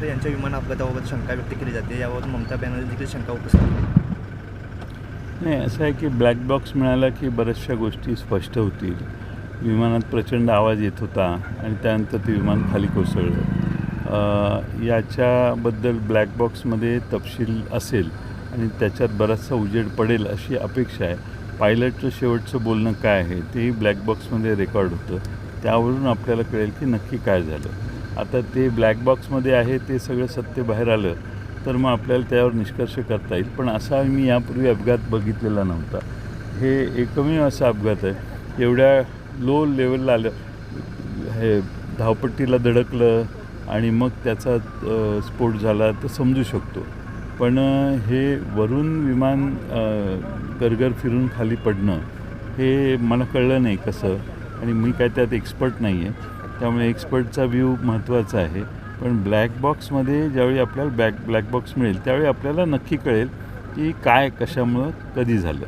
पवार यांच्या विमान अपघाताबाबत शंका व्यक्त केली जाते, याबाबत ममता बॅनर्जी देखील शंका उपस्थित केली. नाही, असं आहे की ब्लॅक बॉक्स मिळाला की बऱ्याचशा गोष्टी स्पष्ट होतील. विमानात प्रचंड आवाज येत होता आणि त्यानंतर ते विमान खाली कोसळलं. याच्याबद्दल ब्लॅक बॉक्समध्ये तपशील असेल आणि त्याच्यात बराचसा उजेड पडेल अशी अपेक्षा आहे. पायलटचं शेवटचं बोलणं काय आहे तेही ब्लॅक बॉक्समध्ये रेकॉर्ड होतं. त्यावरून आपल्याला कळेल की नक्की काय झालं. आता ते ब्लॅक बॉक्समध्ये आहे ते सगळं सत्य बाहेर आलं तर मग आपल्याला त्यावर निष्कर्ष करता येईल. पण असा मी यापूर्वी अपघात बघितलेला नव्हता. हे एकमेव असा अपघात आहे. एवढ्या लो लेवलला आलं, हे धावपट्टीला धडकलं आणि मग त्याचा स्फोट झाला तर समजू शकतो. पण हे वरून विमान गरगर फिरून खाली पडणं हे मला कळलं नाही कसं, आणि मी काय त्यात एक्सपर्ट नाही आहे, त्यामुळे एक्सपर्टचा व्ह्यू महत्त्वाचा आहे. पण ब्लॅक बॉक्समध्ये ज्यावेळी आपल्याला ब्लॅक बॉक्स मिळेल त्यावेळी आपल्याला नक्की कळेल की काय कशामुळं कधी झालं.